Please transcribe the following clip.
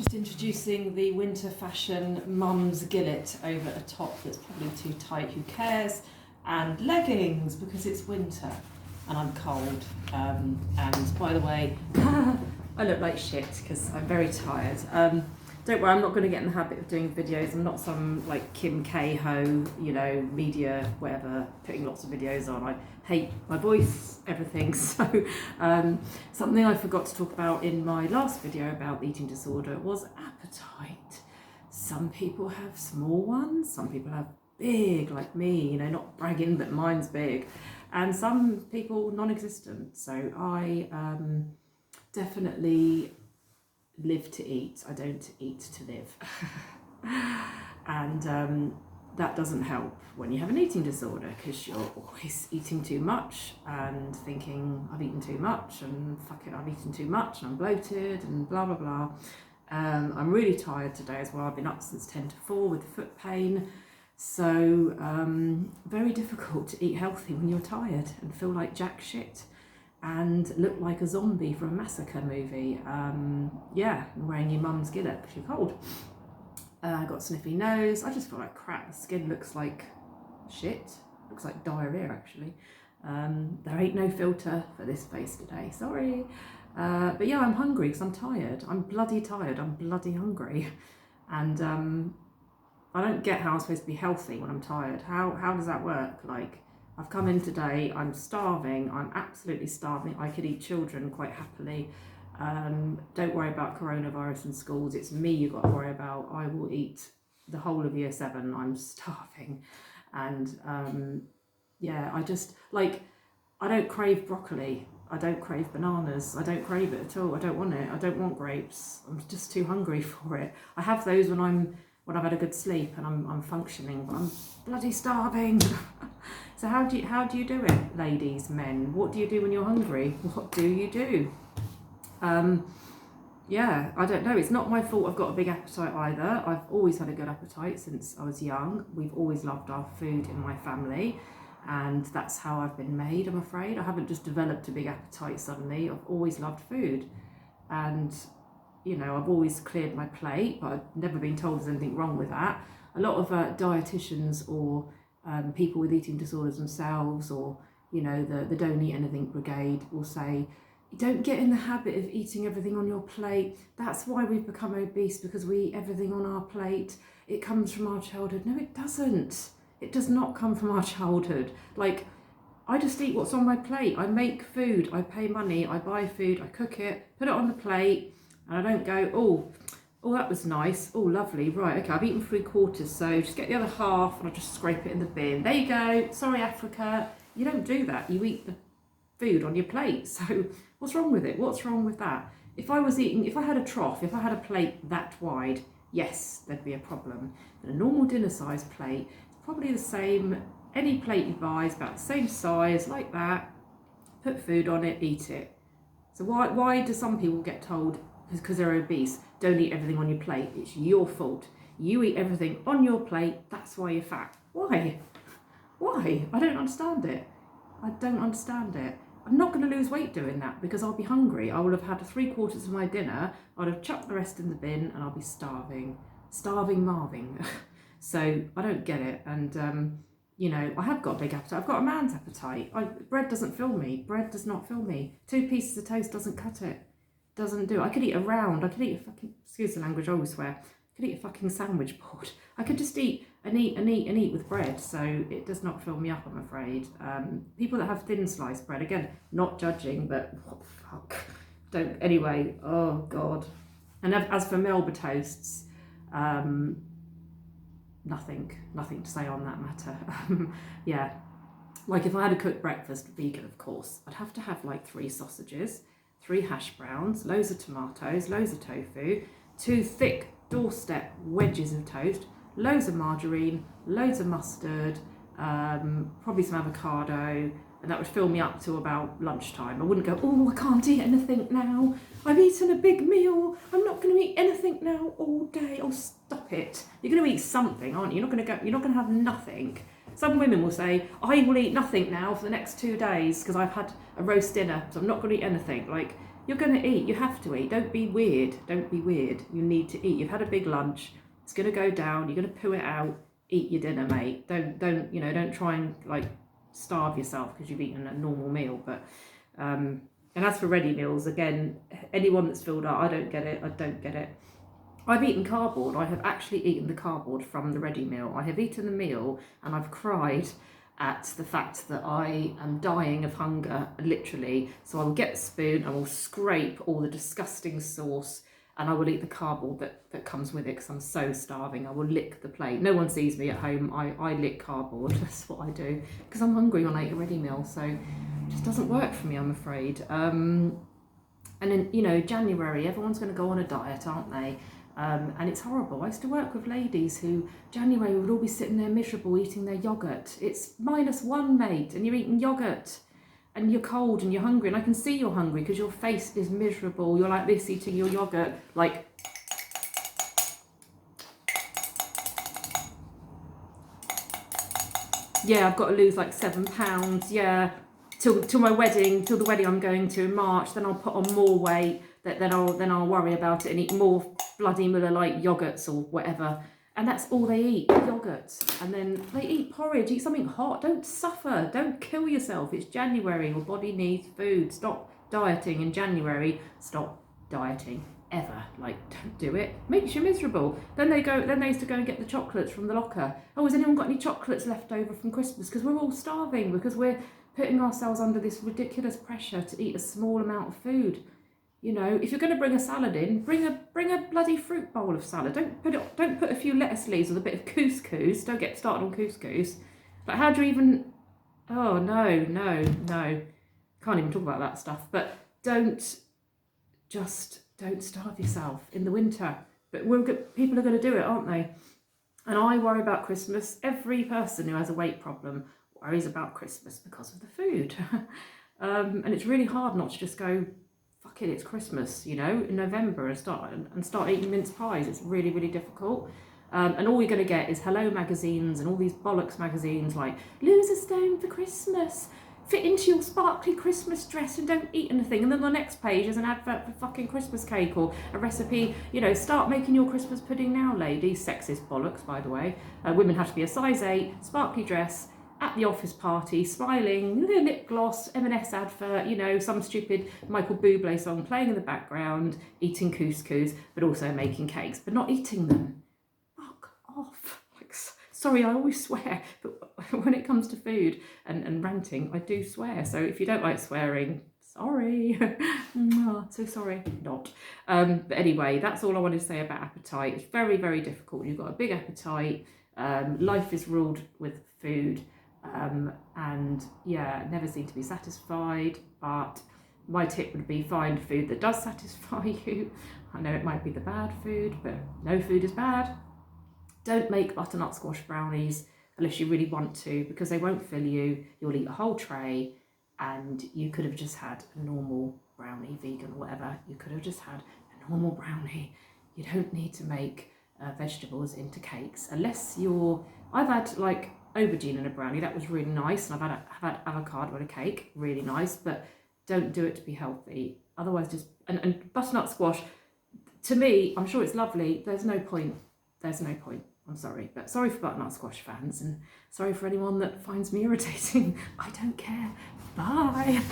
Just introducing the winter fashion mum's gillet over a top that's probably too tight, who cares, and leggings because it's winter and I'm cold. And by the way, I look like shit because I'm very tired. Don't worry, I'm not going to get in the habit of doing videos. I'm not some like Kim K-Ho, you know, media, whatever, putting lots of videos on. I hate my voice, everything. So something I forgot to talk about in my last video about eating disorder was appetite. Some people have small ones, some people have big, like me, you know, not bragging, but mine's big. And some people non-existent. So I definitely live to eat. I don't eat to live. And that doesn't help when you have an eating disorder, because you're always eating too much and thinking I've eaten too much and fuck it, I've eaten too much and I'm bloated and blah blah blah. I'm really tired today as well. I've been up since 10 to 4 with foot pain. So very difficult to eat healthy when you're tired and feel like jack shit and look like a zombie from a massacre movie. Yeah, and wearing your mum's gillet because you're cold. I got a sniffy nose. I just feel like crap. The skin looks like shit. Looks like diarrhea actually. There ain't no filter for this face today, sorry. But yeah, I'm hungry because I'm tired. I'm bloody tired. I'm bloody hungry. And I don't get how I'm supposed to be healthy when I'm tired. How does that work? Like, I've come in today, I'm starving, I'm absolutely starving. I could eat children quite happily. Don't worry about coronavirus in schools, it's me you've got to worry about. I will eat the whole of year 7, I'm starving. And yeah, I just, like, I don't crave broccoli, I don't crave bananas, I don't crave it at all, I don't want it, I don't want grapes, I'm just too hungry for it. I have those when I've had a good sleep and I'm functioning, but I'm bloody starving. So how do you do it, ladies, men? What do you do when you're hungry? What do you do? Yeah, I don't know. It's not my fault I've got a big appetite either. I've always had a good appetite since I was young. We've always loved our food in my family, and that's how I've been made, I'm afraid. I haven't just developed a big appetite suddenly. I've always loved food, and you know, I've always cleared my plate, but I've never been told there's anything wrong with that. A lot of dietitians or people with eating disorders themselves, or you know, the Don't Eat Anything Brigade will say, don't get in the habit of eating everything on your plate. That's why we've become obese, because we eat everything on our plate. It comes from our childhood. No, it doesn't. It does not come from our childhood. Like, I just eat what's on my plate. I make food, I pay money, I buy food, I cook it, put it on the plate, and I don't go, oh, that was nice. Oh, lovely. Right, okay, I've eaten 3/4, so just get the other half and I just scrape it in the bin. There you go. Sorry, Africa. You don't do that. You eat the food on your plate. So what's wrong with it? What's wrong with that? If I had a trough, if I had a plate that wide, yes, there'd be a problem. But a normal dinner size plate, it's probably the same. Any plate you buy is about the same size, like that. Put food on it, eat it. So why do some people get told, because they're obese, don't eat everything on your plate? It's your fault. You eat everything on your plate, that's why you're fat. Why? Why? I don't understand it. I don't understand it. I'm not going to lose weight doing that because I'll be hungry. I will have had 3/4 of my dinner, I'd have chucked the rest in the bin, and I'll be starving. Starving Marving. So I don't get it. And you know, I have got a big appetite. I've got a man's appetite. Bread doesn't fill me. Bread does not fill me. 2 pieces of toast doesn't cut it. Doesn't do. I could eat a round. I could eat a fucking, excuse the language, I always swear. I could eat a fucking sandwich board. I could just eat and eat with bread. So it does not fill me up, I'm afraid. People that have thin sliced bread, again, not judging, but what the fuck. Don't, anyway, oh God. And as for Melba toasts, nothing to say on that matter. Yeah, like if I had a cooked breakfast, vegan of course, I'd have to have like 3 sausages, 3 hash browns, loads of tomatoes, loads of tofu, 2 thick doorstep wedges of toast, loads of margarine, loads of mustard, probably some avocado, and that would fill me up to about lunchtime. I wouldn't go, oh, I can't eat anything now. I've eaten a big meal. I'm not going to eat anything now all day. Oh, stop it. You're going to eat something, aren't you? You're not going to have nothing. Some women will say, I will eat nothing now for the next 2 days because I've had a roast dinner, so I'm not going to eat anything. Like, You're going to eat. You have to eat. Don't be weird. Don't be weird. You need to eat. You've had a big lunch. It's going to go down. You're going to poo it out. Eat your dinner, mate. Don't try and like starve yourself because you've eaten a normal meal. But and as for ready meals, again, anyone that's filled out, I don't get it. I don't get it. I've eaten cardboard. I have actually eaten the cardboard from the ready meal. I have eaten the meal and I've cried at the fact that I am dying of hunger, literally. So I will get the spoon, I will scrape all the disgusting sauce, and I will eat the cardboard that comes with it because I'm so starving. I will lick the plate. No one sees me at home. I lick cardboard. That's what I do because I'm hungry when I eat a ready meal. So it just doesn't work for me, I'm afraid. And in, January, everyone's going to go on a diet, aren't they? And it's horrible. I used to work with ladies who January would all be sitting there miserable eating their yoghurt. It's -1, mate, and you're eating yoghurt and you're cold and you're hungry, and I can see you're hungry because your face is miserable. You're like this eating your yoghurt, like yeah, I've got to lose like 7 pounds, yeah, till my wedding, till the wedding I'm going to in March. Then I'll put on more weight. Then I'll worry about it and eat more bloody Miller Lite yogurts or whatever. And that's all they eat, yogurts. And then they eat porridge, eat something hot. Don't suffer, don't kill yourself. It's January, your body needs food. Stop dieting in January. Stop dieting ever. Like, don't do it. Makes you miserable. Then they used to go and get the chocolates from the locker. Oh, has anyone got any chocolates left over from Christmas? Because we're all starving, because we're putting ourselves under this ridiculous pressure to eat a small amount of food. If you're going to bring a salad in, bring a bloody fruit bowl of salad. Don't put a few lettuce leaves with a bit of couscous. Don't get started on couscous. But how do you even? Oh no. Can't even talk about that stuff. But don't starve yourself in the winter. But people are going to do it, aren't they? And I worry about Christmas. Every person who has a weight problem worries about Christmas because of the food. And it's really hard not to just go, fuck it, it's Christmas, in November and start eating mince pies. It's really, really difficult. And all you're going to get is Hello magazines and all these bollocks magazines like, lose a stone for Christmas, fit into your sparkly Christmas dress and don't eat anything. And then the next page is an advert for fucking Christmas cake or a recipe, start making your Christmas pudding now, ladies. Sexist bollocks, by the way. Women have to be a size 8, sparkly dress, at the office party, smiling, lip gloss, M&S advert, some stupid Michael Bublé song playing in the background, eating couscous, but also making cakes, but not eating them. Fuck off. Sorry, I always swear, but when it comes to food and ranting, I do swear. So if you don't like swearing, sorry. So sorry, not. But anyway, that's all I want to say about appetite. It's very, very difficult. You've got a big appetite. Life is ruled with food. And yeah, never seem to be satisfied, but my tip would be find food that does satisfy you. I know it might be the bad food, but no food is bad. Don't make butternut squash brownies unless you really want to, because they won't fill you. You'll eat a whole tray, and you could have just had a normal brownie, vegan or whatever. You could have just had a normal brownie. You don't need to make vegetables into cakes unless I've had like aubergine in a brownie, that was really nice, and I've had avocado in a cake, really nice, but don't do it to be healthy. Otherwise, just and butternut squash, to me, I'm sure it's lovely. There's no point. I'm sorry, but sorry for butternut squash fans, and sorry for anyone that finds me irritating. I don't care. Bye.